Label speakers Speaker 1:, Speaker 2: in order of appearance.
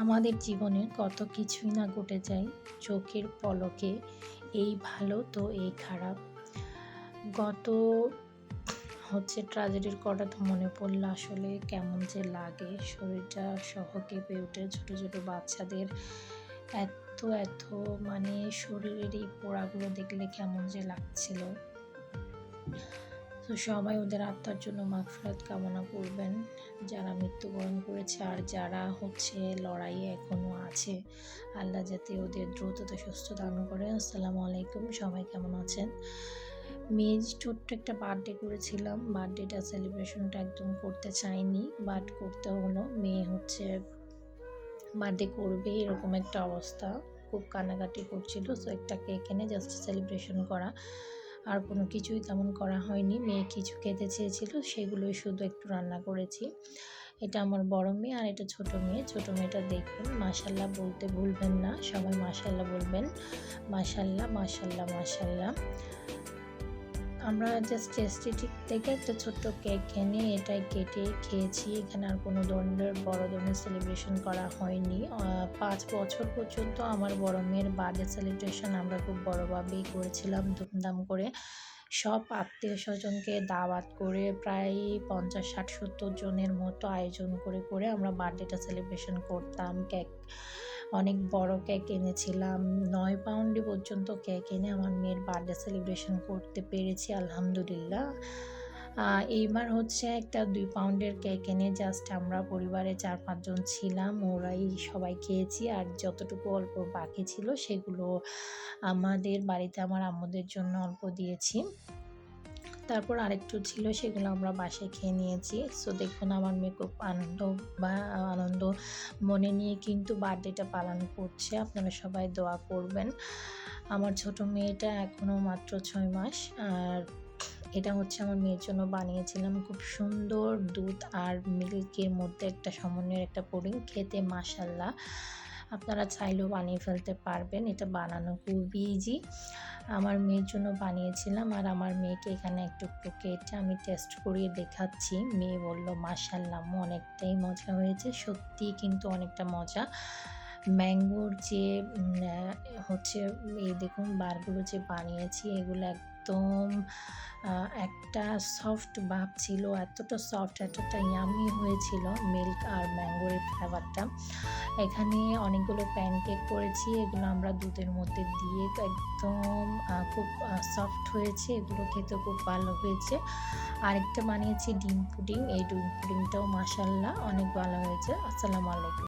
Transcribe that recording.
Speaker 1: আমাদের জীবনে কত কিছুই না ঘটে যায় চোখের পলকে, এই ভালো তো এই খারাপ। গত ট্র্যাজেডির কথা তো মনে পড়লে আসলে কেমন যে লাগে, শরীরটা সহ কেঁপে ওঠে। ছোট ছোট বাচ্চাদের এত এত মানে শরীরের এই পোড়াগুলো দেখলে কেমন যে লাগছিল। তো সবাই ওদের আত্মার জন্য মাগফিরাত কামনা করবেন, যারা মৃত্যুবরণ করেছে আর যারা লড়াইয়ে এখনো আছে। আল্লাহ যাতে ওদের দ্রুততা সুস্থ দান করে। আসসালামু আলাইকুম, সবাই কেমন আছেন? মেয়ে ছোট্ট একটা বার্থডে করেছিলাম, বার্থডেটা সেলিব্রেশনটা একদম করতে চাইনি, বাট করতে হলো। মেয়ে বার্থডে করবে এরকম একটা অবস্থা, খুব কান্নাকাটি করছিল। সো একটা কেক এনে জাস্ট সেলিব্রেশন করা, আর কোনো কিছুই তেমন করা হয়নি। মেয়ে কিছু খেতে চেয়েছিল, সেগুলোই শুধু একটু রান্না করেছি। এটা আমার বড় মেয়ে আর এটা ছোট মেয়ে। ছোট মেয়েটা দেখুন, মাশাল্লাহ বলতে ভুলবেন না, সবাই মাশাল্লাহ বলবেন। মাশাল্লাহ মাশাল্লাহ মাশাল্লাহ। আমরা জাস্ট টেস্টিটিক থেকে একটা ছোট্ট কেক এনে এটাই কেটে খেয়েছি। এখানে আর কোনো বড় ধরনের সেলিব্রেশন করা হয়নি। 5 বছর পর্যন্ত আমার বড় মেয়ের বার্থডে সেলিব্রেশন আমরা খুব বড়োভাবেই করেছিলাম, ধুমধাম করে। সব আত্মীয় স্বজনকে দাওয়াত করে প্রায় 50, 60, 70 জনের মতো আয়োজন করে আমরা বার্থডেটা সেলিব্রেশন করতাম। কেক অনেক বড় কেক এনেছিলাম, 9 পাউন্ডে পর্যন্ত কেক এনে আমার মেয়ের বার্থডে সেলিব্রেশন করতে পেরেছি আলহামদুলিল্লাহ। এইবার একটা 2 পাউন্ডের কেক এনে জাস্ট আমরা পরিবারে 4-5 জন ছিলাম, ওরাই সবাই খেয়েছি। আর যতটুকু অল্প বাকি ছিল সেগুলো আমাদের বাড়িতে আমার আম্মুদের জন্য অল্প দিয়েছি। তারপর আরেকটু ছিল, সেগুলো আমরা বাসায় খেয়ে নিয়েছি। সো দেখুন, আমার মেয়ে খুব আনন্দ মনে নিয়ে কিন্তু বার্থডেটা পালন করছে। আপনারা সবাই দোয়া করবেন। আমার ছোট মেয়েটা এখনও মাত্র 6 মাস, আর এটা আমার মেয়ের জন্য বানিয়েছিলাম। খুব সুন্দর দুধ আর মিল্কের মধ্যে একটা সমন্বয়ের একটা পুডিং, খেতে মাশাল্লাহ। আপনারা চাইলেও বানিয়ে ফেলতে পারবেন, এটা বানানো খুবই ইজি। আমার মেয়ের জন্য বানিয়েছিলাম, আর আমার মেয়েকে এখানে একটু একটু কেটে আমি টেস্ট করিয়ে দেখাচ্ছি। মেয়ে বলল মাশাল্লাহ, অনেকটাই মজা হয়েছে। সত্যি কিন্তু অনেকটা মজা। ম্যাঙ্গোর যে এই দেখুন বারগুলো যে বানিয়েছি, এগুলো একদম একটা সফট ভাব ছিল, এতটা সফট, এতটা ইয়ামি হয়েছিল মিল্ক আর ম্যাঙ্গোর ফ্লেভারটা। এখানে অনেকগুলো প্যানকেক করেছি, এগুলো আমরা দুধের মধ্যে দিয়ে একদম খুব সফট হয়েছে, এগুলো খেতে খুব ভালো হয়েছে। আরেকটা বানিয়েছি ডিম পুডিং, এই ডিম পুডিংটাও মাশাল্লাহ অনেক ভালো হয়েছে। আসসালামু আলাইকুম।